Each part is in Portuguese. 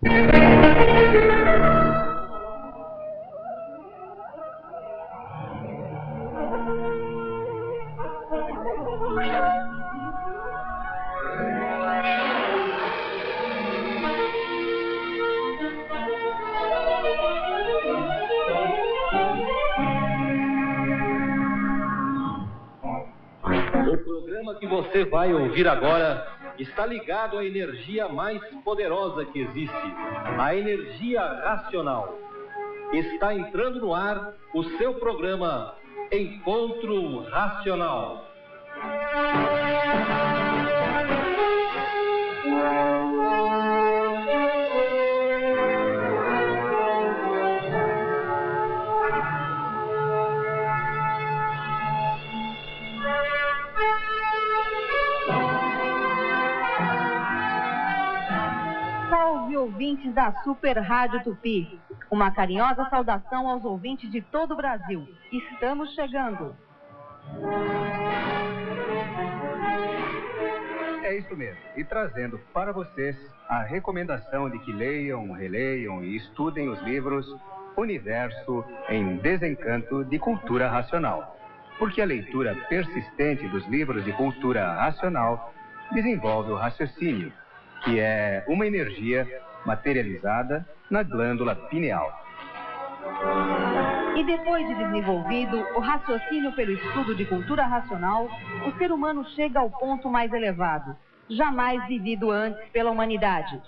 O programa que você vai ouvir agora está ligado à energia mais poderosa que existe, a energia racional. Está entrando no ar o seu programa Encontro Racional. Ouvintes da Super Rádio Tupi, uma carinhosa saudação aos ouvintes de todo o Brasil. Estamos chegando. É isso mesmo, e trazendo para vocês a recomendação de que leiam, releiam e estudem os livros Universo em Desencanto de Cultura Racional. Porque a leitura persistente dos livros de cultura racional desenvolve o raciocínio, que é uma energia materializada na glândula pineal. E depois de desenvolvido o raciocínio pelo estudo de cultura racional, o ser humano chega ao ponto mais elevado, jamais vivido antes pela humanidade.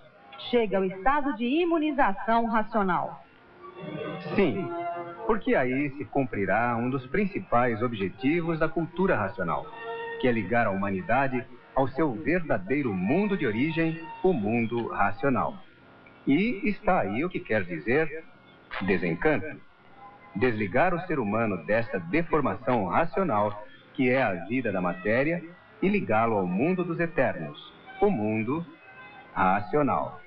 Chega ao estado de imunização racional. Sim, porque aí se cumprirá um dos principais objetivos da cultura racional, que é ligar a humanidade ao seu verdadeiro mundo de origem, o mundo racional. E está aí o que quer dizer desencanto. Desligar o ser humano desta deformação racional, que é a vida da matéria, e ligá-lo ao mundo dos eternos, o mundo racional.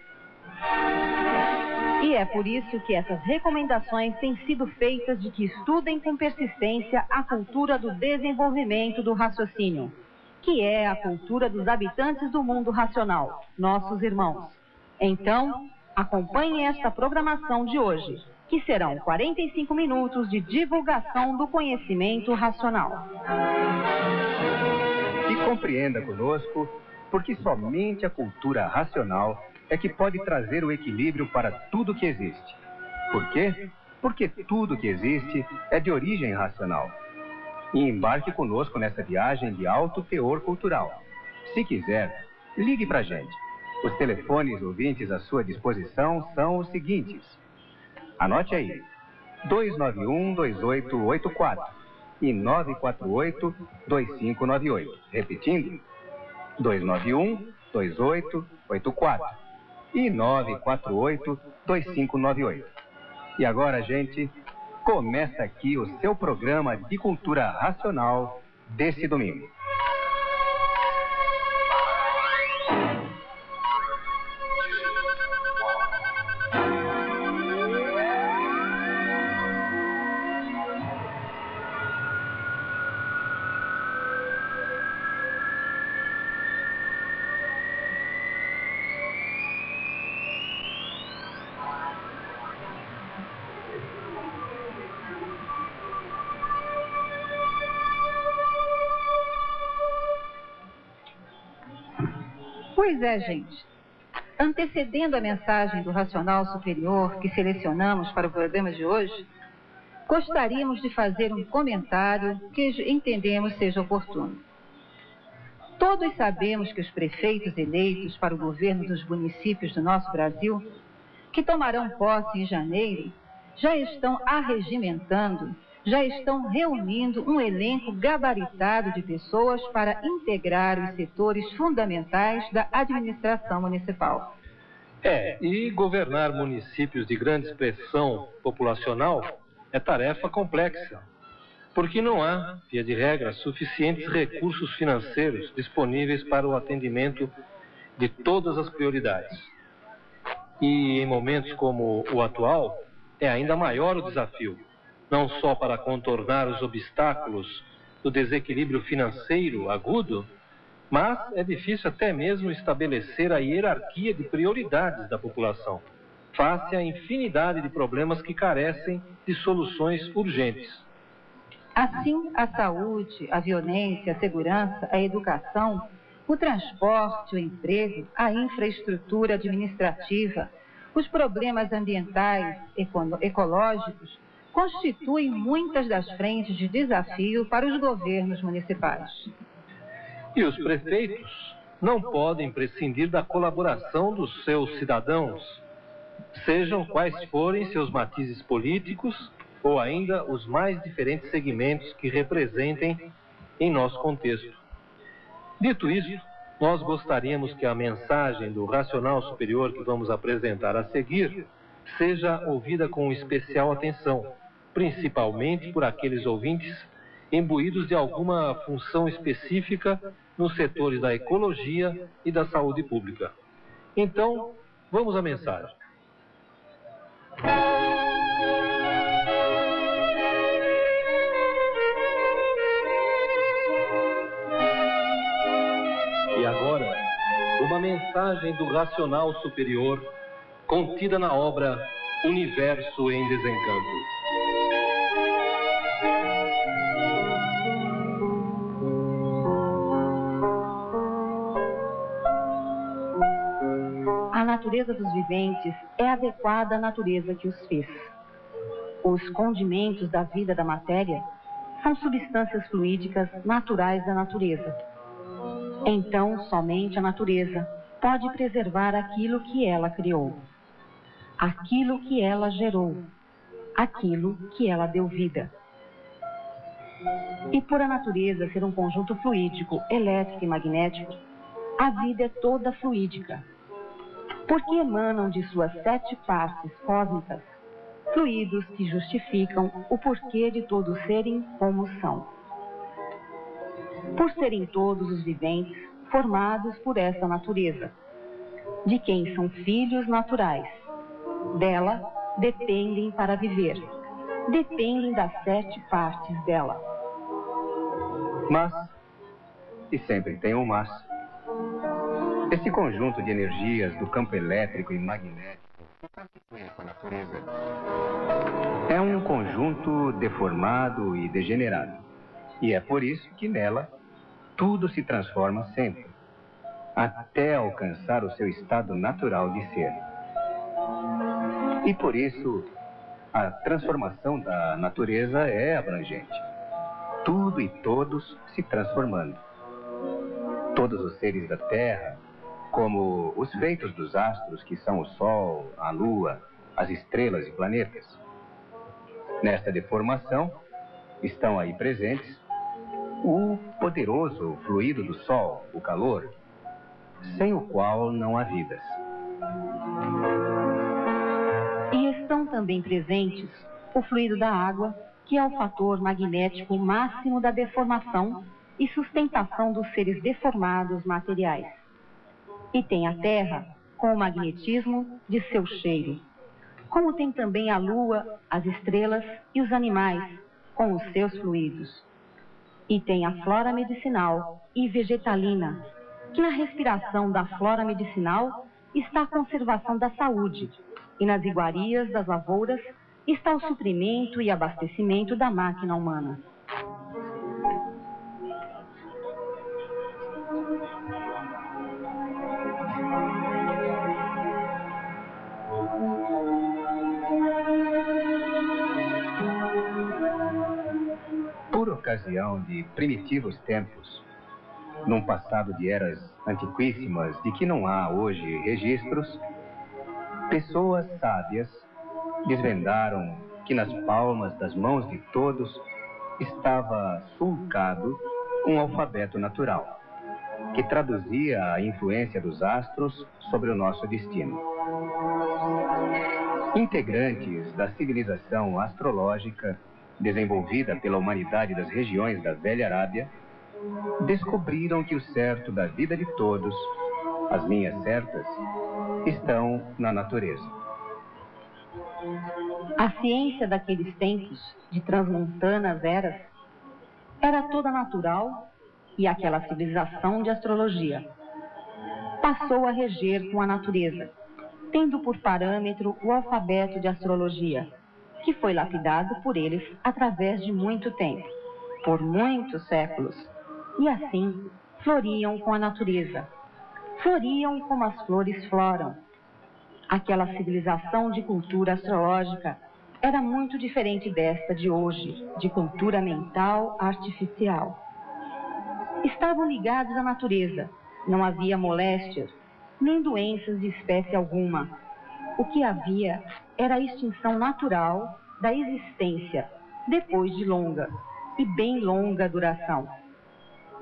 E é por isso que essas recomendações têm sido feitas de que estudem com persistência a cultura do desenvolvimento do raciocínio, que é a cultura dos habitantes do mundo racional, nossos irmãos. Então, acompanhem esta programação de hoje, que serão 45 minutos de divulgação do conhecimento racional. E compreenda conosco, porque somente a cultura racional é que pode trazer o equilíbrio para tudo que existe. Por quê? Porque tudo que existe é de origem racional. E embarque conosco nessa viagem de alto teor cultural. Se quiser, ligue pra gente. Os telefones ouvintes à sua disposição são os seguintes. Anote aí. 291-2884 e 948-2598. Repetindo. 291-2884 e 948-2598. E agora, gente, começa aqui o seu programa de cultura racional desse domingo. Pois é, gente. Antecedendo a mensagem do Racional Superior que selecionamos para o programa de hoje, gostaríamos de fazer um comentário que entendemos seja oportuno. Todos sabemos que os prefeitos eleitos para o governo dos municípios do nosso Brasil, que tomarão posse em janeiro, já estão arregimentando, já estão reunindo um elenco gabaritado de pessoas para integrar os setores fundamentais da administração municipal. E governar municípios de grande expressão populacional é tarefa complexa, porque não há, via de regra, suficientes recursos financeiros disponíveis para o atendimento de todas as prioridades. E em momentos como o atual, é ainda maior o desafio, não só para contornar os obstáculos do desequilíbrio financeiro agudo, mas é difícil até mesmo estabelecer a hierarquia de prioridades da população. face à infinidade de problemas que carecem de soluções urgentes. Assim, a saúde, a violência, a segurança, a educação, o transporte, o emprego, a infraestrutura administrativa, os problemas ambientais, ecológicos, constituem muitas das frentes de desafio para os governos municipais. E os prefeitos não podem prescindir da colaboração dos seus cidadãos, sejam quais forem seus matizes políticos ou ainda os mais diferentes segmentos que representem em nosso contexto. Dito isso, nós gostaríamos que a mensagem do racional superior que vamos apresentar a seguir seja ouvida com especial atenção, principalmente por aqueles ouvintes imbuídos de alguma função específica nos setores da ecologia e da saúde pública. Então, vamos à mensagem. E agora, uma mensagem do racional superior contida na obra Universo em Desencanto. A natureza dos viventes é adequada à natureza que os fez. Os condimentos da vida da matéria são substâncias fluídicas naturais da natureza. Então, somente a natureza pode preservar aquilo que ela criou, aquilo que ela gerou, aquilo que ela deu vida. E por a natureza ser um conjunto fluídico, elétrico e magnético, a vida é toda fluídica, porque emanam de suas 7 partes cósmicas fluidos que justificam o porquê de todos serem como são. Por serem todos os viventes formados por essa natureza, de quem são filhos naturais, dela dependem para viver, dependem das 7 partes dela. Mas, e sempre tem um mas, esse conjunto de energias do campo elétrico e magnético essa natureza é um conjunto deformado e degenerado. E é por isso que nela tudo se transforma sempre, até alcançar o seu estado natural de ser. E por isso, a transformação da natureza é abrangente. Tudo e todos se transformando. Todos os seres da Terra, como os feitos dos astros, que são o Sol, a Lua, as estrelas e planetas. Nesta deformação, estão aí presentes o poderoso fluido do Sol, o calor, sem o qual não há vidas. E estão também presentes o fluido da água, que é o fator magnético máximo da deformação e sustentação dos seres deformados materiais. E tem a Terra com o magnetismo de seu cheiro, como tem também a Lua, as estrelas e os animais com os seus fluidos. E tem a flora medicinal e vegetalina, que na respiração da flora medicinal está a conservação da saúde, e nas iguarias das lavouras está o suprimento e abastecimento da máquina humana. Por ocasião de primitivos tempos, num passado de eras antiquíssimas de que não há hoje registros, pessoas sábias desvendaram que nas palmas das mãos de todos estava sulcado um alfabeto natural, que traduzia a influência dos astros sobre o nosso destino. Integrantes da civilização astrológica desenvolvida pela humanidade das regiões da Velha Arábia, descobriram que o certo da vida de todos, as linhas certas, estão na natureza. A ciência daqueles tempos, de transmontanas eras, era toda natural e aquela civilização de astrologia passou a reger com a natureza, tendo por parâmetro o alfabeto de astrologia, que foi lapidado por eles através de muito tempo, por muitos séculos, e assim floriam com a natureza. Floriam como as flores floram. Aquela civilização de cultura astrológica era muito diferente desta de hoje, de cultura mental artificial. Estavam ligados à natureza, não havia moléstias, nem doenças de espécie alguma. O que havia era a extinção natural da existência, depois de longa, e bem longa duração,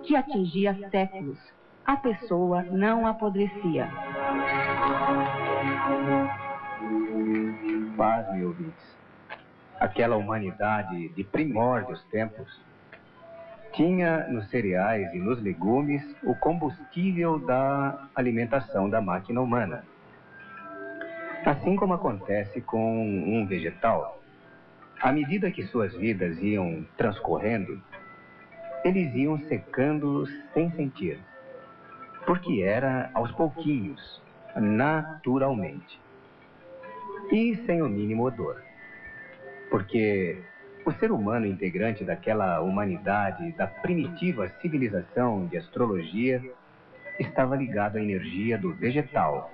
que atingia séculos. A pessoa não apodrecia. Pasme, ouvintes. Aquela humanidade de primórdios tempos tinha nos cereais e nos legumes o combustível da alimentação da máquina humana. Assim como acontece com um vegetal, à medida que suas vidas iam transcorrendo, eles iam secando sem sentir, porque era aos pouquinhos, naturalmente, e sem o mínimo odor, porque o ser humano integrante daquela humanidade, da primitiva civilização de astrologia, estava ligado à energia do vegetal,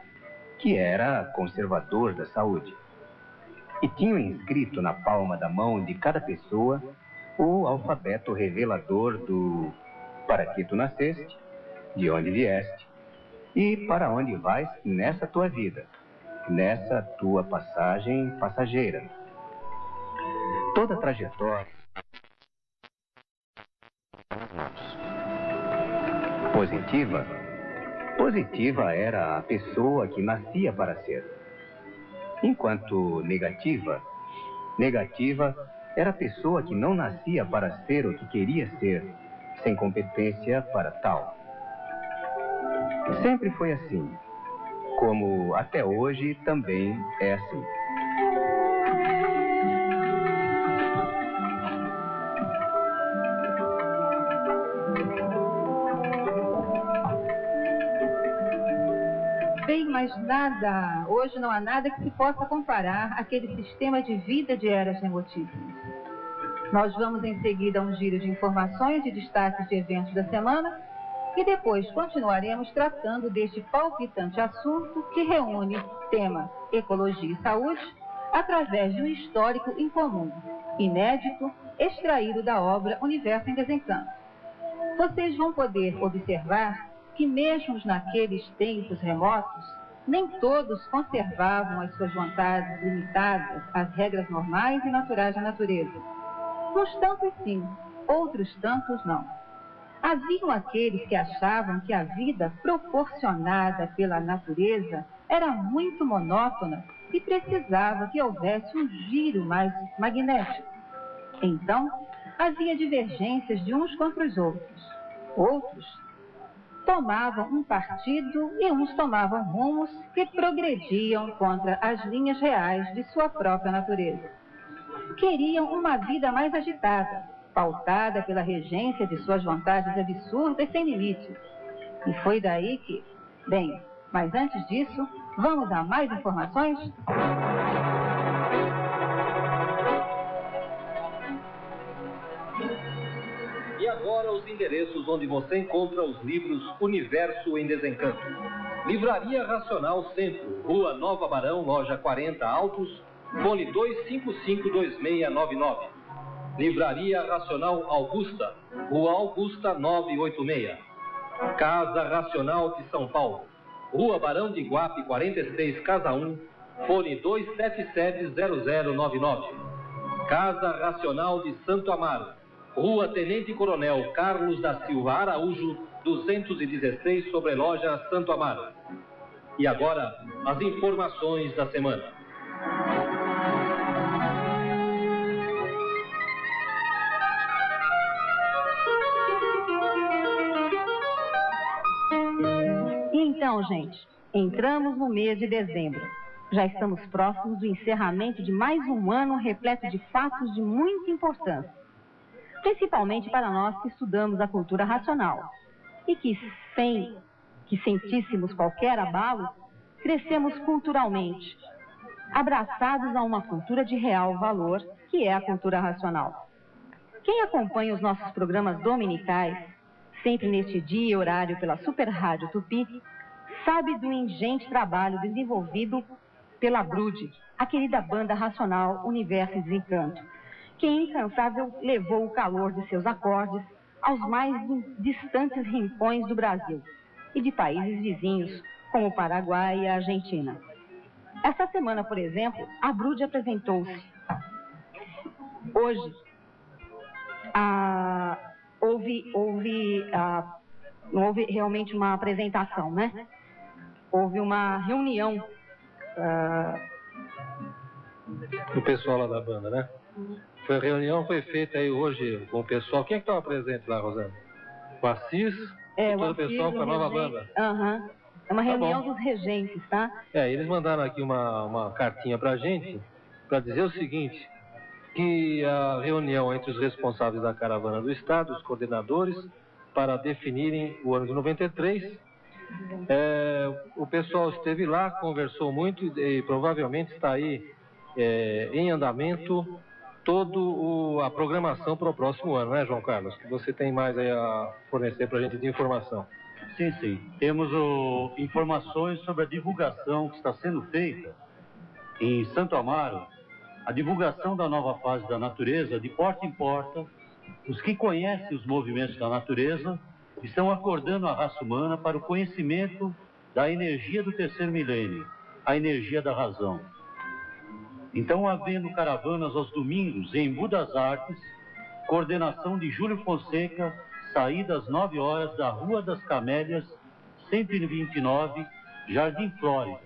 que era conservador da saúde. E tinham inscrito na palma da mão de cada pessoa o alfabeto revelador do para que tu nasceste, de onde vieste e para onde vais nessa tua vida, nessa tua passagem passageira. Toda a trajetória positiva era a pessoa que nascia para ser, enquanto negativa era a pessoa que não nascia para ser o que queria ser, sem competência para tal. Sempre foi assim, como até hoje também é assim. Bem, mas nada, hoje não há nada que se possa comparar àquele sistema de vida de eras remotíssimas. Nós vamos em seguida a um giro de informações e destaques de eventos da semana e depois continuaremos tratando deste palpitante assunto que reúne temas ecologia e saúde através de um histórico incomum, inédito, extraído da obra Universo em Desencanto. Vocês vão poder observar que mesmo naqueles tempos remotos, nem todos conservavam as suas vontades limitadas às regras normais e naturais da natureza. Uns tantos sim, outros tantos não. Haviam aqueles que achavam que a vida proporcionada pela natureza era muito monótona e precisava que houvesse um giro mais magnético. Então, havia divergências de uns contra os outros. Outros tomavam um partido e uns tomavam rumos que progrediam contra as linhas reais de sua própria natureza. Queriam uma vida mais agitada, pautada pela regência de suas vontades absurdas sem limites. E foi daí que... Bem, mas antes disso, vamos a mais informações? E agora os endereços onde você encontra os livros Universo em Desencanto. Livraria Racional Centro, Rua Nova Barão, Loja 40 Altos, fone 255-2699. Livraria Racional Augusta, Rua Augusta 986. Casa Racional de São Paulo, Rua Barão de Iguape 43, Casa 1, fone 277-0099. Casa Racional de Santo Amaro, Rua Tenente Coronel Carlos da Silva Araújo, 216, Sobreloja, Santo Amaro. E agora, as informações da semana. Então, gente, entramos no mês de dezembro. Já estamos próximos do encerramento de mais um ano repleto de fatos de muita importância. Principalmente para nós que estudamos a cultura racional. E que, sem que sentíssemos qualquer abalo, crescemos culturalmente, abraçados a uma cultura de real valor, que é a cultura racional. Quem acompanha os nossos programas dominicais, sempre neste dia e horário pela Super Rádio Tupi, sabe do ingente trabalho desenvolvido pela Brude, a querida banda racional Universo e Desencanto, que incansável levou o calor de seus acordes aos mais distantes rincões do Brasil e de países vizinhos, como o Paraguai e a Argentina. Essa semana, por exemplo, a Brude apresentou-se. Hoje, não houve realmente uma apresentação, né? Houve uma reunião. O pessoal lá da banda, né? A reunião foi feita aí hoje com o pessoal. Quem é que estava presente lá, Rosana? O Assis e todo o pessoal com a nova banda. É uma reunião dos regentes, tá? Eles mandaram aqui uma cartinha pra gente, para dizer o seguinte, que a reunião entre os responsáveis da caravana do Estado, os coordenadores, para definirem o ano de 93, o pessoal esteve lá, conversou muito e provavelmente está aí em andamento toda a programação para o próximo ano, né, João Carlos? Que você tem mais aí a fornecer para a gente de informação. Sim. Temos informações sobre a divulgação que está sendo feita em Santo Amaro, a divulgação da nova fase da natureza, de porta em porta. Os que conhecem os movimentos da natureza estão acordando a raça humana para o conhecimento da energia do terceiro milênio, a energia da razão. Então, havendo caravanas aos domingos em Budas Artes, coordenação de Júlio Fonseca, saída às 9 horas da Rua das Camélias, 129, Jardim Flórida,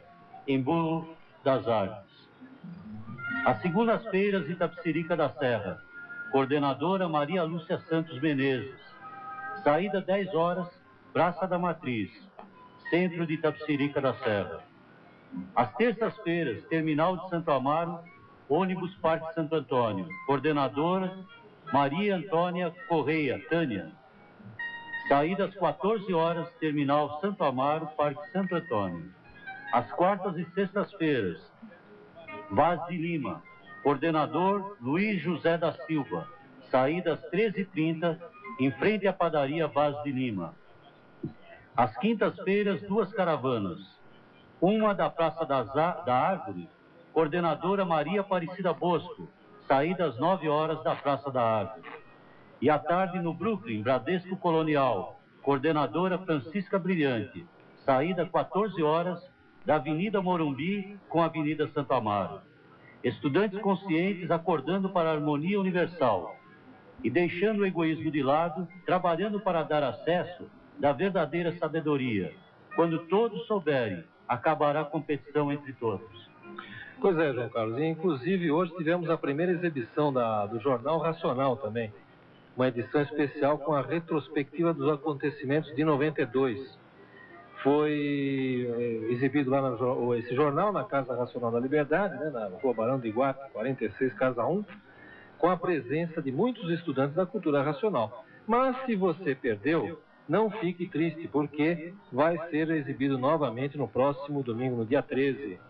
em Budas Artes. Às segundas-feiras, Itapecerica da Serra, coordenadora Maria Lúcia Santos Menezes, saída 10 horas, Praça da Matriz, centro de Itapecerica da Serra. Às terças-feiras, Terminal de Santo Amaro, ônibus Parque Santo Antônio, coordenadora Maria Antônia Correia, Tânia. Saída às 14 horas, Terminal Santo Amaro, Parque Santo Antônio. Às quartas e sextas-feiras, Vaz de Lima, coordenador Luiz José da Silva. Saída às 13h30, em frente à padaria Vaz de Lima. Às quintas-feiras, 2 caravanas. Uma da Praça da Árvore, coordenadora Maria Aparecida Bosco. Saída às 9 horas da Praça da Árvore. E à tarde no Brooklyn, Bradesco Colonial, coordenadora Francisca Brilhante, saída 14 horas da Avenida Morumbi com a Avenida Santo Amaro. Estudantes conscientes acordando para a harmonia universal e deixando o egoísmo de lado, trabalhando para dar acesso da verdadeira sabedoria. Quando todos souberem, acabará a competição entre todos. Pois é, João Carlos, e inclusive hoje tivemos a primeira exibição do Jornal Racional também. Uma edição especial com a retrospectiva dos acontecimentos de 92. Foi exibido lá esse jornal na Casa Racional da Liberdade, né, na Rua Barão de Iguape, 46, Casa 1, com a presença de muitos estudantes da cultura racional. Mas se você perdeu, não fique triste, porque vai ser exibido novamente no próximo domingo, no dia 13.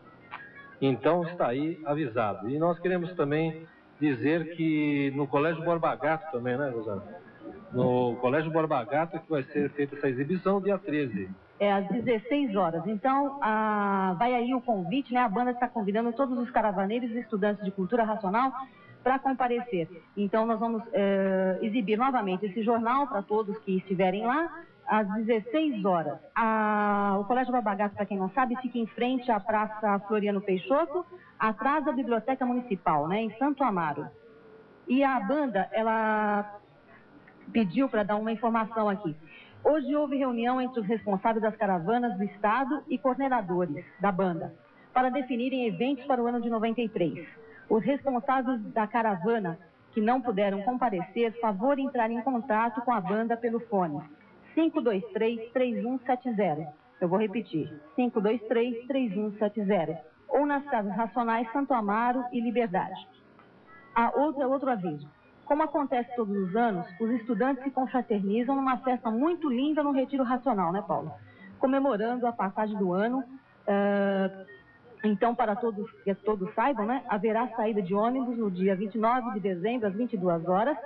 Então está aí avisado. E nós queremos também dizer que no Colégio Borba Gato também, né, Rosana? No Colégio Borba Gato que vai ser feita essa exibição dia 13. Às 16 horas. Então, vai aí o convite, né? A banda está convidando todos os caravaneiros e estudantes de cultura racional para comparecer. Então, nós vamos exibir novamente esse jornal para todos que estiverem lá, às 16 horas. O Colégio Borba Gato, para quem não sabe, fica em frente à Praça Floriano Peixoto, atrás da Biblioteca Municipal, né, em Santo Amaro. E a banda, ela pediu para dar uma informação aqui. Hoje houve reunião entre os responsáveis das caravanas do Estado e coordenadores da banda, para definirem eventos para o ano de 93. Os responsáveis da caravana que não puderam comparecer, favor entrar em contato com a banda pelo fone 523-3170. Eu vou repetir, 523-3170. Ou nas Casas Racionais Santo Amaro e Liberdade. Outro aviso. Como acontece todos os anos, os estudantes se confraternizam numa festa muito linda no Retiro Racional, né, Paulo? Comemorando a passagem do ano Então, para que todos saibam, né, haverá saída de ônibus no dia 29 de dezembro, às 22 horas,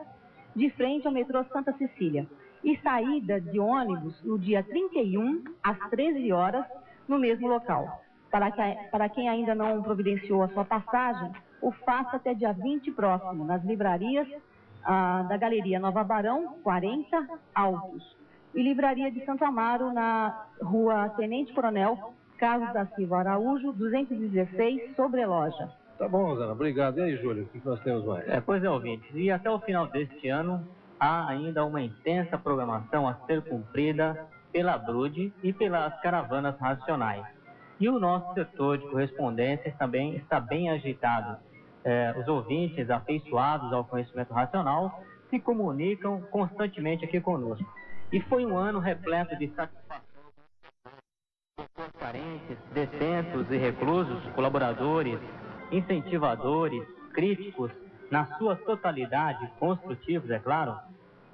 de frente ao metrô Santa Cecília. E saída de ônibus no dia 31, às 13 horas, no mesmo local. Para quem ainda não providenciou a sua passagem, o faça até dia 20 próximo, nas livrarias da Galeria Nova Barão, 40, Altos. E Livraria de Santo Amaro, na Rua Tenente Coronel Carlos da Silva Araújo, 216, Sobreloja. Tá bom, Rosana, obrigado. E aí, Júlio, o que nós temos mais? Pois é, ouvintes, e até o final deste ano, há ainda uma intensa programação a ser cumprida pela Abrude e pelas caravanas racionais. E o nosso setor de correspondências também está bem agitado. Os ouvintes afeiçoados ao conhecimento racional se comunicam constantemente aqui conosco. E foi um ano repleto de satisfação por carentes, detentos e reclusos, colaboradores, incentivadores, críticos, na sua totalidade, construtivos, é claro,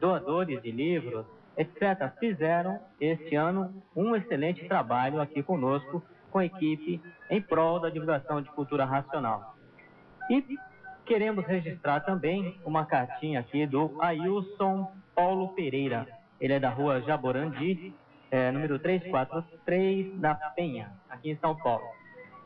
doadores de livros, etc., fizeram este ano um excelente trabalho aqui conosco, com a equipe, em prol da divulgação de cultura racional. E queremos registrar também uma cartinha aqui do Ailson Paulo Pereira. Ele é da rua Jaborandi, número 343 da Penha, aqui em São Paulo.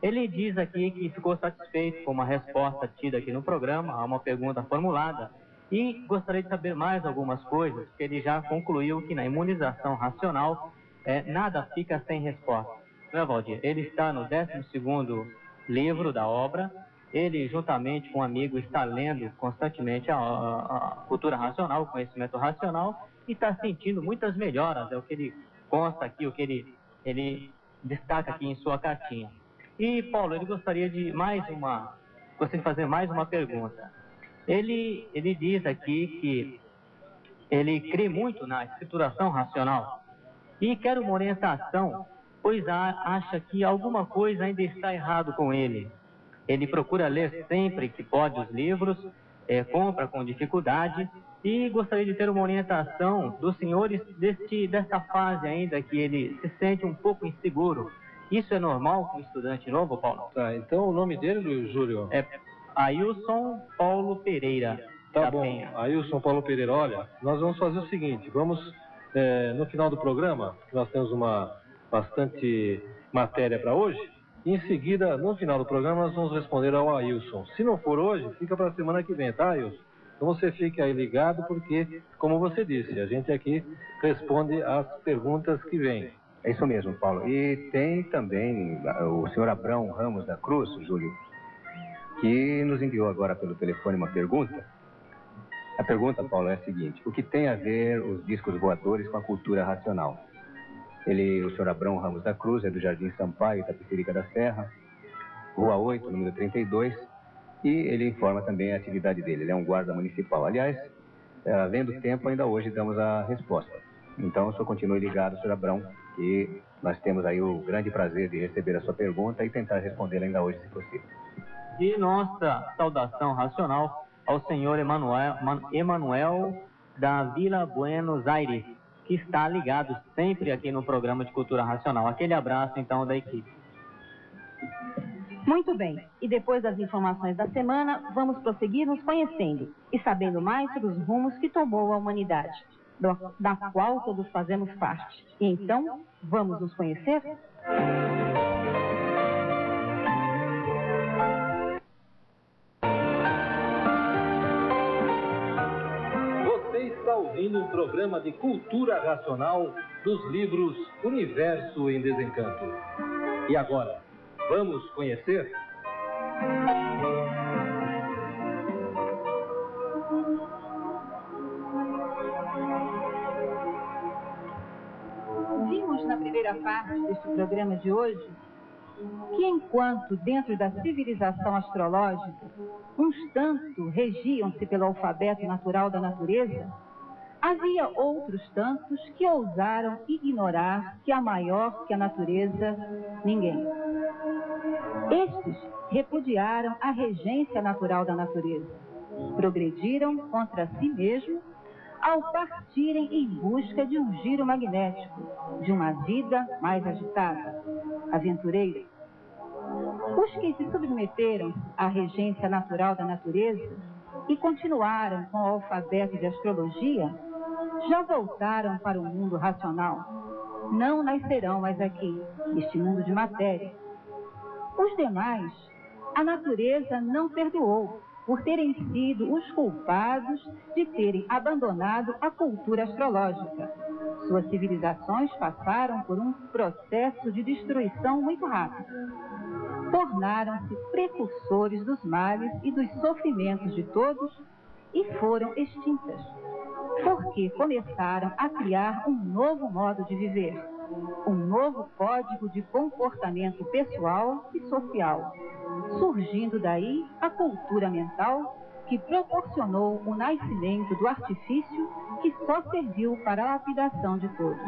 Ele diz aqui que ficou satisfeito com uma resposta tida aqui no programa a uma pergunta formulada e gostaria de saber mais algumas coisas, porque ele já concluiu que na imunização racional nada fica sem resposta. Não é, Valdir? Ele está no 12º livro da obra. Ele, juntamente com um amigo, está lendo constantemente a cultura racional, o conhecimento racional, e está sentindo muitas melhoras, é o que ele consta aqui, o que ele destaca aqui em sua cartinha. E, Paulo, ele gostaria de fazer mais uma pergunta. Ele diz aqui que ele crê muito na escrituração racional e quer uma orientação, pois acha que alguma coisa ainda está errado com ele. Ele procura ler sempre que pode os livros, compra com dificuldade e gostaria de ter uma orientação dos senhores dessa fase ainda que ele se sente um pouco inseguro. Isso é normal com um estudante novo, Paulo? Tá, então o nome dele, Júlio? É Ailson Paulo Pereira. Tá bom, Ailson Paulo Pereira, olha, nós vamos fazer o seguinte, vamos, no final do programa, nós temos bastante matéria para hoje, e em seguida, no final do programa, nós vamos responder ao Ailson. Se não for hoje, fica para a semana que vem, tá, Ailson? Então você fique aí ligado, porque, como você disse, a gente aqui responde as perguntas que vêm. É isso mesmo, Paulo. E tem também o senhor Abrão Ramos da Cruz, Júlio, que nos enviou agora pelo telefone uma pergunta. A pergunta, Paulo, é a seguinte: o que tem a ver os discos voadores com a cultura racional? O senhor Abrão Ramos da Cruz, é do Jardim Sampaio, Itapecerica da Serra, Rua 8, número 32, e ele informa também a atividade dele. Ele é um guarda municipal. Aliás, além do tempo, ainda hoje damos a resposta. Então, o senhor continue ligado, senhor Abrão, que nós temos aí o grande prazer de receber a sua pergunta e tentar respondê-la ainda hoje, se possível. E nossa saudação racional ao senhor Emanuel da Vila Buenos Aires, que está ligado sempre aqui no programa de Cultura Racional. Aquele abraço, então, da equipe. Muito bem. E depois das informações da semana, vamos prosseguir nos conhecendo e sabendo mais sobre os rumos que tomou a humanidade, da qual todos fazemos parte. E então, vamos nos conhecer? Está ouvindo um programa de cultura racional dos livros Universo em Desencanto. E agora, vamos conhecer? Vimos na primeira parte deste programa de hoje que, enquanto dentro da civilização astrológica uns tanto regiam-se pelo alfabeto natural da natureza, havia outros tantos que ousaram ignorar que há maior que a natureza ninguém. Estes repudiaram a regência natural da natureza, progrediram contra si mesmos ao partirem em busca de um giro magnético, de uma vida mais agitada, aventureira. Os que se submeteram à regência natural da natureza e continuaram com o alfabeto de astrologia, já voltaram para o mundo racional. Não nascerão mais aqui, neste mundo de matéria. Os demais, a natureza não perdoou por terem sido os culpados de terem abandonado a cultura astrológica. Suas civilizações passaram por um processo de destruição muito rápido. Tornaram-se precursores dos males e dos sofrimentos de todos e foram extintas, porque começaram a criar um novo modo de viver, um novo código de comportamento pessoal e social, surgindo daí a cultura mental que proporcionou o nascimento do artifício que só serviu para a lapidação de todos.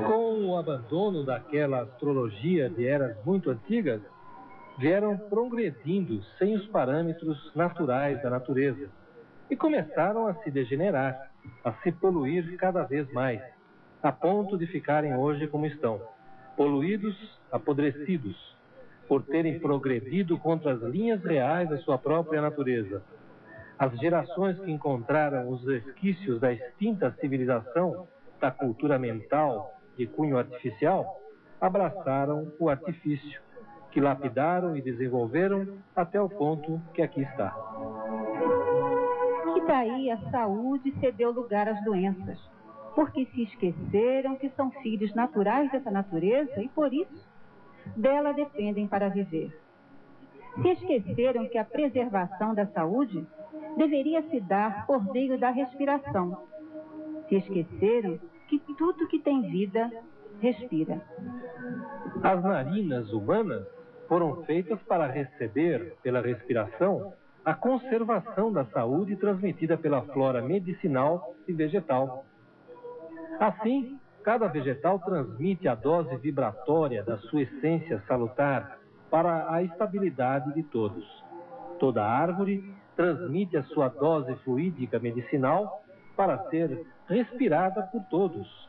Com o abandono daquela astrologia de eras muito antigas, vieram progredindo sem os parâmetros naturais da natureza e começaram a se degenerar, a se poluir cada vez mais, a ponto de ficarem hoje como estão, poluídos, apodrecidos, por terem progredido contra as linhas reais da sua própria natureza. As gerações que encontraram os resquícios da extinta civilização da cultura mental de cunho artificial, abraçaram o artifício, que lapidaram e desenvolveram até o ponto que aqui está. E daí a saúde cedeu lugar às doenças, porque se esqueceram que são filhos naturais dessa natureza e, por isso, dela dependem para viver. Se esqueceram que a preservação da saúde deveria se dar por meio da respiração. Se esqueceram que tudo que tem vida respira. As narinas humanas foram feitas para receber, pela respiração, a conservação da saúde transmitida pela flora medicinal e vegetal. Assim, cada vegetal transmite a dose vibratória da sua essência salutar para a estabilidade de todos. Toda árvore transmite a sua dose fluídica medicinal para ser respirada por todos,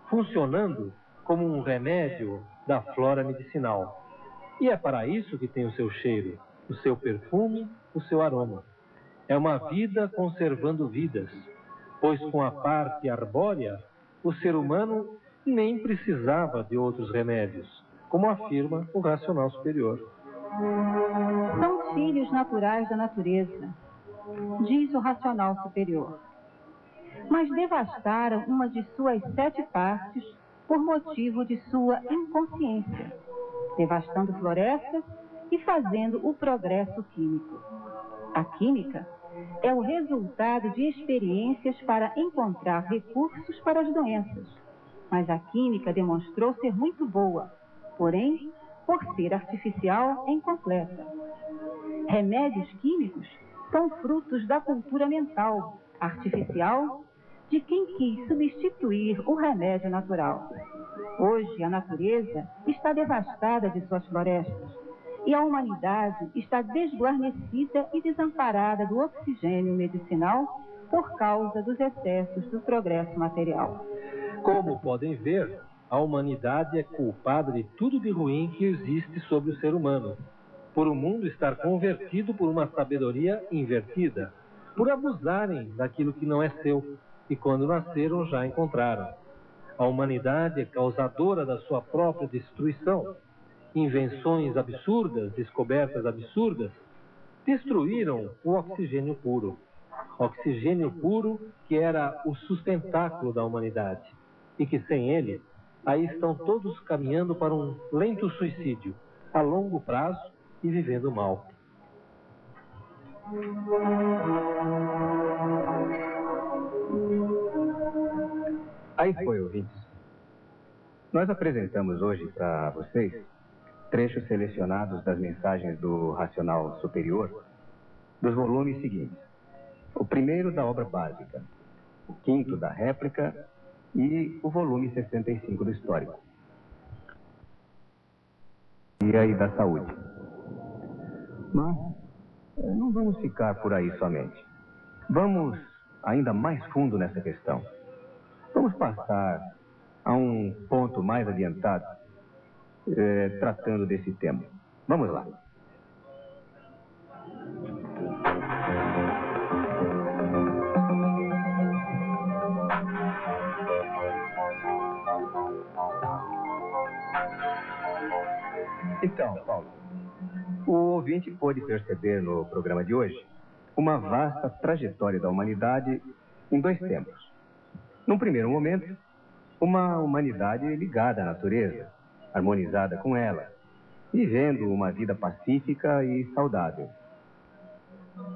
funcionando como um remédio da flora medicinal. E é para isso que tem o seu cheiro, o seu perfume, o seu aroma. É uma vida conservando vidas, pois com a parte arbórea, o ser humano nem precisava de outros remédios, como afirma o racional superior. São filhos naturais da natureza, diz o racional superior. Mas devastaram uma de suas 7 partes por motivo de sua inconsciência, devastando florestas e fazendo o progresso químico. A química é o resultado de experiências para encontrar recursos para as doenças, mas a química demonstrou ser muito boa, porém, por ser artificial, é incompleta. Remédios químicos são frutos da cultura mental, artificial, de quem quis substituir o remédio natural. Hoje, a natureza está devastada de suas florestas e a humanidade está desguarnecida e desamparada do oxigênio medicinal por causa dos excessos do progresso material. Como podem ver, a humanidade é culpada de tudo de ruim que existe sobre o ser humano, por o mundo estar convertido por uma sabedoria invertida, por abusarem daquilo que não é seu, e quando nasceram já encontraram. A humanidade é causadora da sua própria destruição. Invenções absurdas, descobertas absurdas, destruíram o oxigênio puro. Oxigênio puro que era o sustentáculo da humanidade, e que sem ele, aí estão todos caminhando para um lento suicídio, a longo prazo e vivendo mal. Aí foi, ouvintes. Nós apresentamos hoje para vocês trechos selecionados das mensagens do Racional Superior dos volumes seguintes. O primeiro da obra básica, o quinto da réplica e o volume 65 do Histórico. E aí da saúde. Mas não vamos ficar por aí somente. Vamos ainda mais fundo nessa questão. Vamos passar a um ponto mais adiantado tratando desse tema. Vamos lá. Então, Paulo, o ouvinte pôde perceber no programa de hoje uma vasta trajetória da humanidade em 2 tempos. Num primeiro momento, uma humanidade ligada à natureza, harmonizada com ela, vivendo uma vida pacífica e saudável.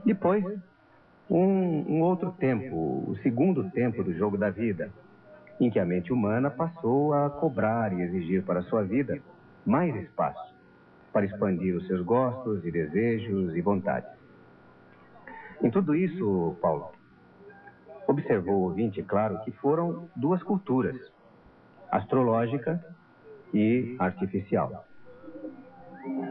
Depois, um outro tempo, o segundo tempo do jogo da vida, em que a mente humana passou a cobrar e exigir para a sua vida mais espaço, para expandir os seus gostos e desejos e vontades. Em tudo isso, Paulo, observou o ouvinte, claro, que foram 2 culturas, astrológica e artificial.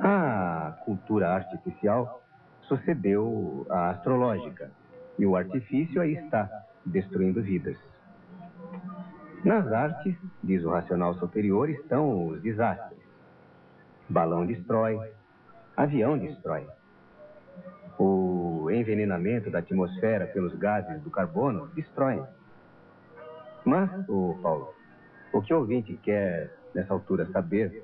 A cultura artificial sucedeu à astrológica, e o artifício aí está, destruindo vidas. Nas artes, diz o racional superior, estão os desastres. Balão destrói, avião destrói. O envenenamento da atmosfera pelos gases do carbono destrói. Mas, Paulo, o que o ouvinte quer, nessa altura, saber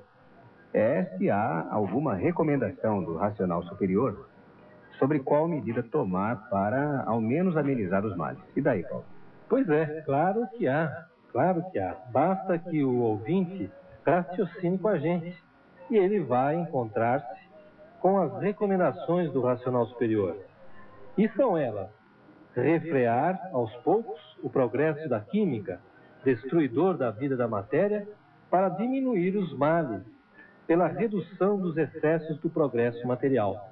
é se há alguma recomendação do racional superior sobre qual medida tomar para, ao menos, amenizar os males. E daí, Paulo? Pois é, claro que há. Claro que há. Basta que o ouvinte raciocine com a gente e ele vai encontrar-se com as recomendações do racional superior. E são elas: refrear aos poucos o progresso da química, destruidor da vida da matéria, para diminuir os males, pela redução dos excessos do progresso material.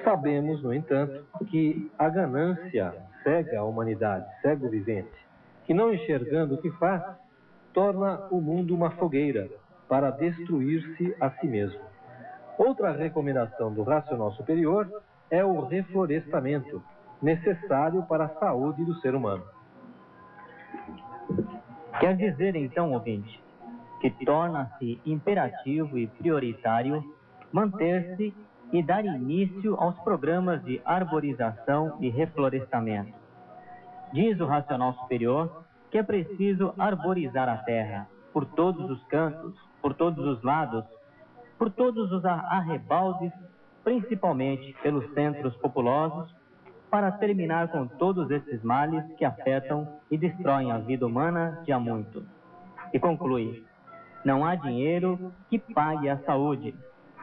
Sabemos, no entanto, que a ganância cega a humanidade, cega o vivente, que não enxergando o que faz, torna o mundo uma fogueira para destruir-se a si mesmo. Outra recomendação do racional superior é o reflorestamento, necessário para a saúde do ser humano. Quer dizer, então, ouvinte, que torna-se imperativo e prioritário manter-se e dar início aos programas de arborização e reflorestamento. Diz o racional superior que é preciso arborizar a terra por todos os cantos, por todos os lados, por todos os arrebaldes, principalmente pelos centros populosos, para terminar com todos esses males que afetam e destroem a vida humana de há muito. E conclui: não há dinheiro que pague a saúde.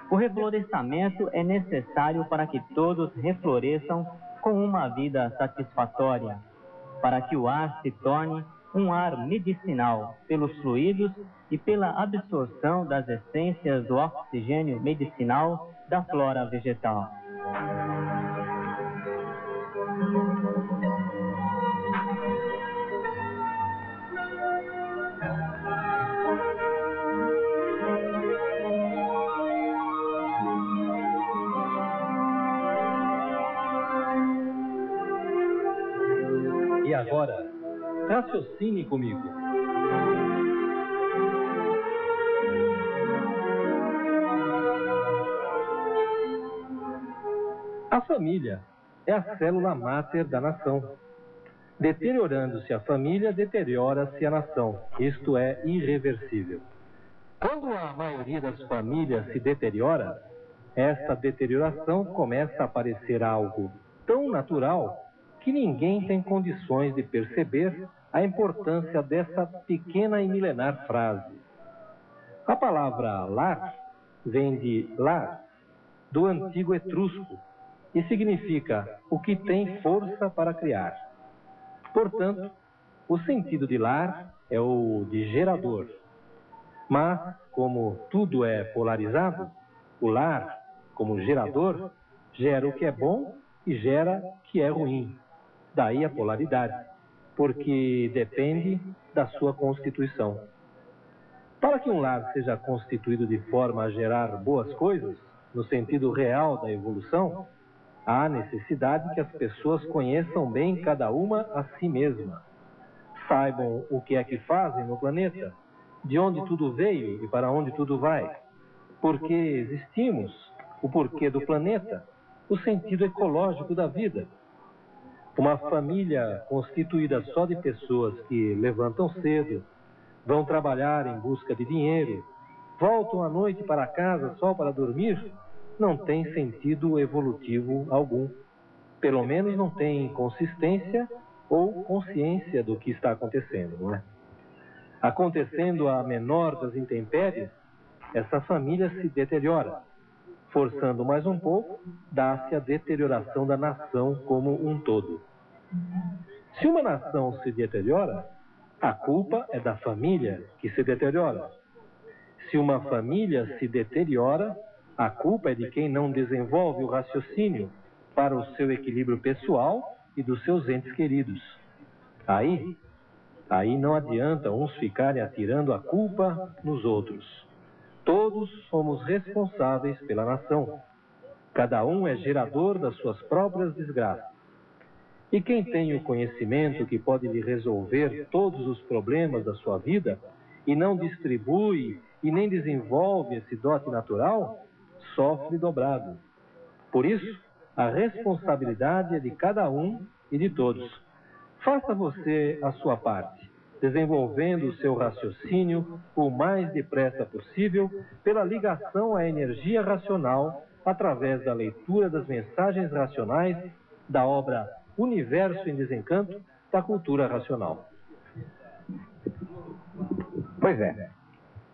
O reflorestamento é necessário para que todos refloresçam com uma vida satisfatória, para que o ar se torne um ar medicinal pelos fluidos e pela absorção das essências do oxigênio medicinal da flora vegetal. E agora, raciocine comigo. A família é a célula máter da nação. Deteriorando-se a família, deteriora-se a nação. Isto é irreversível. Quando a maioria das famílias se deteriora, esta deterioração começa a parecer algo tão natural que ninguém tem condições de perceber a importância dessa pequena e milenar frase. A palavra lar vem de lar, do antigo etrusco, e significa o que tem força para criar. Portanto, o sentido de lar é o de gerador. Mas, como tudo é polarizado, o lar, como gerador, gera o que é bom e gera o que é ruim. Daí a polaridade, porque depende da sua constituição. Para que um lar seja constituído de forma a gerar boas coisas, no sentido real da evolução, há necessidade que as pessoas conheçam bem cada uma a si mesma. Saibam o que é que fazem no planeta de onde tudo veio e para onde tudo vai, por que existimos, o porquê do planeta, o sentido ecológico da vida. Uma família constituída só de pessoas que levantam cedo, vão trabalhar em busca de dinheiro, voltam à noite para casa só para dormir, não tem sentido evolutivo algum. Pelo menos não tem consistência ou consciência do que está acontecendo, não é? Acontecendo a menor das intempéries, essa família se deteriora. Forçando mais um pouco, dá-se a deterioração da nação como um todo. Se uma nação se deteriora, a culpa é da família que se deteriora. Se uma família se deteriora, a culpa é de quem não desenvolve o raciocínio para o seu equilíbrio pessoal e dos seus entes queridos. Aí não adianta uns ficarem atirando a culpa nos outros. Todos somos responsáveis pela nação. Cada um é gerador das suas próprias desgraças. E quem tem o conhecimento que pode lhe resolver todos os problemas da sua vida e não distribui e nem desenvolve esse dote natural, sofre dobrado. Por isso, a responsabilidade é de cada um e de todos. Faça você a sua parte, desenvolvendo o seu raciocínio o mais depressa possível pela ligação à energia racional através da leitura das mensagens racionais da obra Universo em Desencanto da Cultura Racional. Pois é,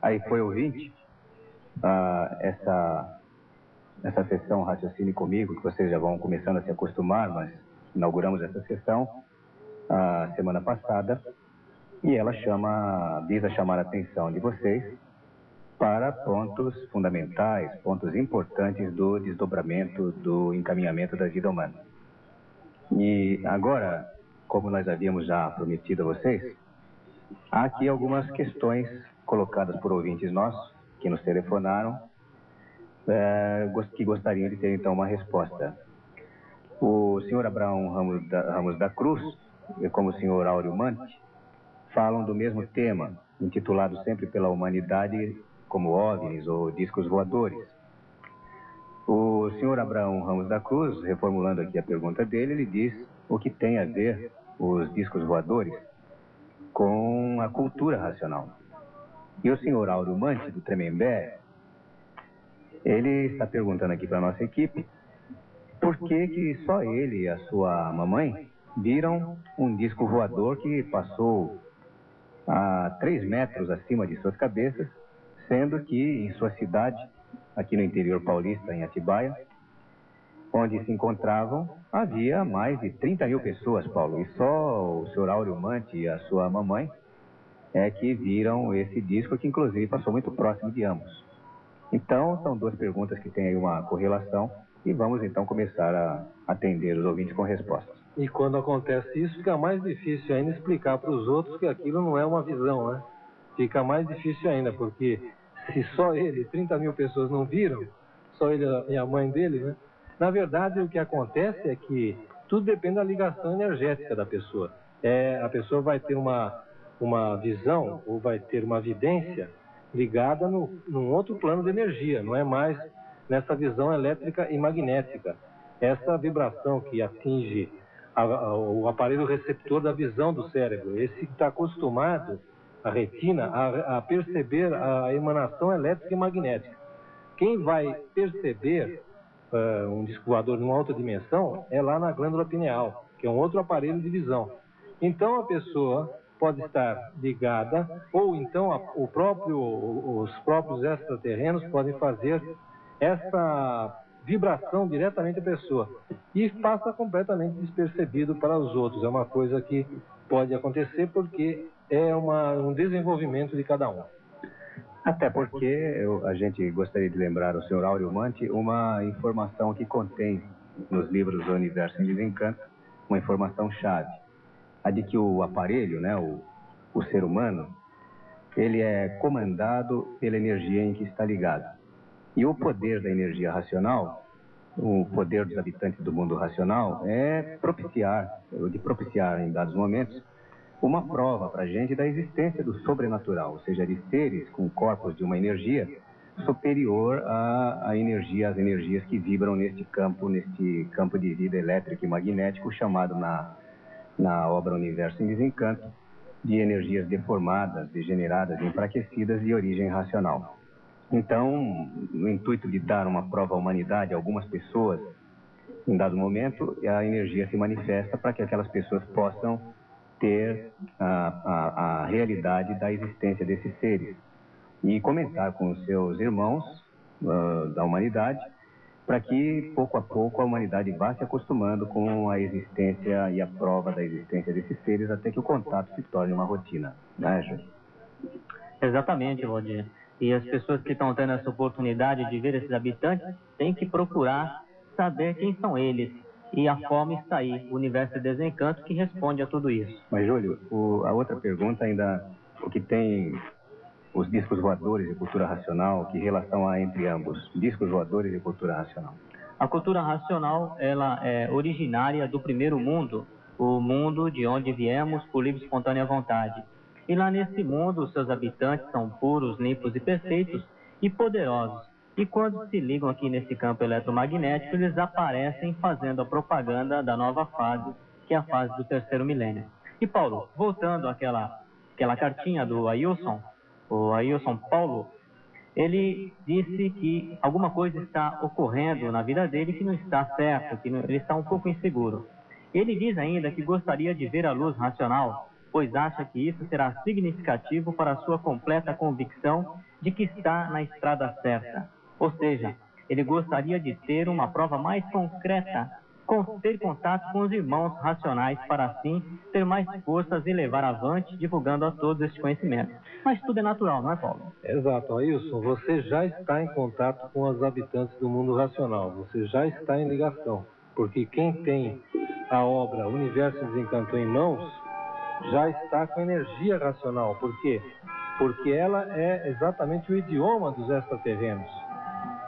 aí foi ouvinte, essa sessão Raciocínio Comigo, que vocês já vão começando a se acostumar, mas inauguramos essa sessão a semana passada, e ela visa chamar a atenção de vocês para pontos fundamentais, pontos importantes do desdobramento, do encaminhamento da vida humana. E agora, como nós havíamos já prometido a vocês, há aqui algumas questões colocadas por ouvintes nossos, que nos telefonaram, que gostariam de ter então uma resposta. O senhor Abraão Ramos da Cruz, como o senhor Áureo Mante, falam do mesmo tema, intitulado sempre pela humanidade como OVNIs ou discos voadores. O senhor Abraão Ramos da Cruz, reformulando aqui a pergunta dele, ele diz o que tem a ver os discos voadores com a cultura racional. E o senhor Áureo Mante, do Tremembé, ele está perguntando aqui para a nossa equipe por que só ele e a sua mamãe viram um disco voador que passou a 3 metros acima de suas cabeças, sendo que em sua cidade, aqui no interior paulista, em Atibaia, onde se encontravam, havia mais de 30 mil pessoas, Paulo. E só o senhor Áureo Mante e a sua mamãe é que viram esse disco, que inclusive passou muito próximo de ambos. Então, são 2 perguntas que têm aí uma correlação, e vamos então começar a atender os ouvintes com respostas. E quando acontece isso, fica mais difícil ainda explicar para os outros que aquilo não é uma visão, né? Fica mais difícil ainda, porque se só ele, 30 mil pessoas não viram, só ele e a mãe dele, né? Na verdade, o que acontece é que tudo depende da ligação energética da pessoa. A pessoa vai ter uma visão, ou vai ter uma vidência ligada num outro plano de energia, não é mais nessa visão elétrica e magnética. Essa vibração que atinge o aparelho receptor da visão do cérebro, esse que está acostumado, a retina, a perceber a emanação elétrica e magnética. Quem vai perceber um disco voador numa outra dimensão é lá na glândula pineal, que é um outro aparelho de visão. Então a pessoa pode estar ligada, ou então os próprios extraterrenos podem fazer essa vibração diretamente à pessoa e passa completamente despercebido para os outros. É uma coisa que pode acontecer porque é um desenvolvimento de cada um. Até porque a gente gostaria de lembrar ao senhor Áureo Mante uma informação que contém nos livros do Universo em Desencanto, uma informação chave, a de que o aparelho, né, o ser humano, ele é comandado pela energia em que está ligado. E o poder da energia racional, o poder dos habitantes do mundo racional, é propiciar em dados momentos, uma prova para a gente da existência do sobrenatural, ou seja, de seres com corpos de uma energia superior às energias que vibram neste campo de vida elétrico e magnético, chamado na obra Universo em Desencanto, de energias deformadas, degeneradas, enfraquecidas de origem racional. Então, no intuito de dar uma prova à humanidade, algumas pessoas, em dado momento, a energia se manifesta para que aquelas pessoas possam ter a realidade da existência desses seres e comentar com os seus irmãos da humanidade, para que, pouco a pouco, a humanidade vá se acostumando com a existência e a prova da existência desses seres, até que o contato se torne uma rotina. Né, Júlio? Exatamente, Valdir. E as pessoas que estão tendo essa oportunidade de ver esses habitantes têm que procurar saber quem são eles. E a forma está aí, o Universo de Desencanto, que responde a tudo isso. Mas, Júlio, a outra pergunta ainda, o que tem os discos voadores e cultura racional, que relação há entre ambos, discos voadores e cultura racional? A cultura racional, ela é originária do primeiro mundo, o mundo de onde viemos por livre e espontânea vontade. E lá nesse mundo, os seus habitantes são puros, limpos e perfeitos e poderosos. E quando se ligam aqui nesse campo eletromagnético, eles aparecem fazendo a propaganda da nova fase, que é a fase do terceiro milênio. E Paulo, voltando àquela cartinha do Ailson, o Ailson Paulo, ele disse que alguma coisa está ocorrendo na vida dele que não está certo, que ele está um pouco inseguro. Ele diz ainda que gostaria de ver a luz racional, pois acha que isso será significativo para a sua completa convicção de que está na estrada certa. Ou seja, ele gostaria de ter uma prova mais concreta, ter contato com os irmãos racionais para assim ter mais forças e levar avante, divulgando a todos este conhecimento. Mas tudo é natural, não é, Paulo? Exato, Ailson, você já está em contato com os habitantes do mundo racional, você já está em ligação, porque quem tem a obra Universo em Desencanto em mãos já está com energia racional. Por quê? Porque ela é exatamente o idioma dos extraterrenos.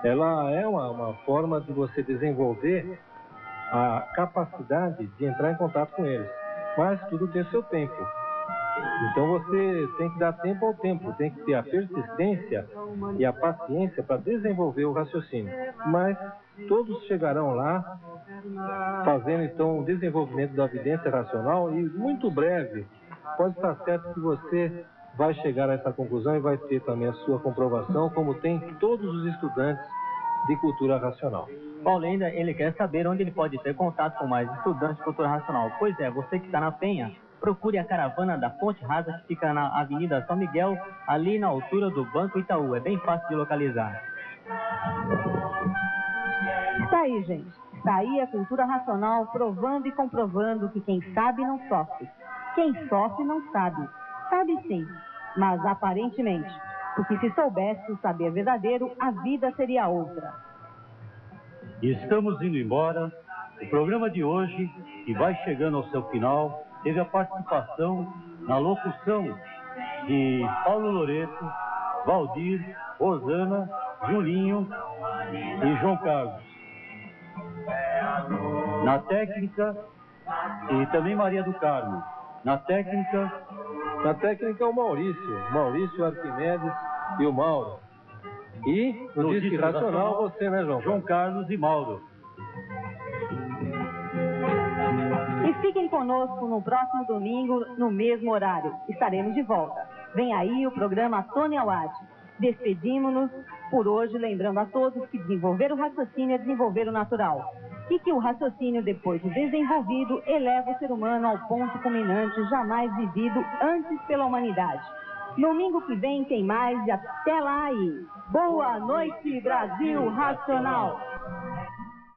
Ela é uma forma de você desenvolver a capacidade de entrar em contato com eles. Mas tudo tem seu tempo. Então você tem que dar tempo ao tempo, tem que ter a persistência e a paciência para desenvolver o raciocínio. Mas todos chegarão lá fazendo então o desenvolvimento da evidência racional e muito breve pode estar certo que você vai chegar a essa conclusão e vai ter também a sua comprovação, como tem todos os estudantes de cultura racional. Paulo ainda ele quer saber onde ele pode ter contato com mais estudantes de cultura racional. Pois é, você que está na Penha, procure a caravana da Ponte Rasa, que fica na Avenida São Miguel, ali na altura do Banco Itaú. É bem fácil de localizar. Está aí, gente. Está aí a cultura racional provando e comprovando que quem sabe não sofre. Quem sofre não sabe. Sabe sim, mas aparentemente. Porque se soubesse o saber verdadeiro, a vida seria outra. E estamos indo embora. O programa de hoje, que vai chegando ao seu final, teve a participação na locução de Paulo Loreto, Valdir, Rosana, Julinho e João Carlos. Na técnica, e também Maria do Carmo. Na técnica o Maurício Arquimedes e o Mauro. E no Disque Racional você, né, João Carlos e Mauro. E fiquem conosco no próximo domingo, no mesmo horário. Estaremos de volta. Vem aí o programa Tônia Wad. Despedimos-nos por hoje, lembrando a todos que desenvolver o raciocínio é desenvolver o natural. E que o raciocínio, depois de desenvolvido, eleva o ser humano ao ponto culminante jamais vivido antes pela humanidade. Domingo que vem tem mais e até lá aí. Boa noite, Brasil Racional!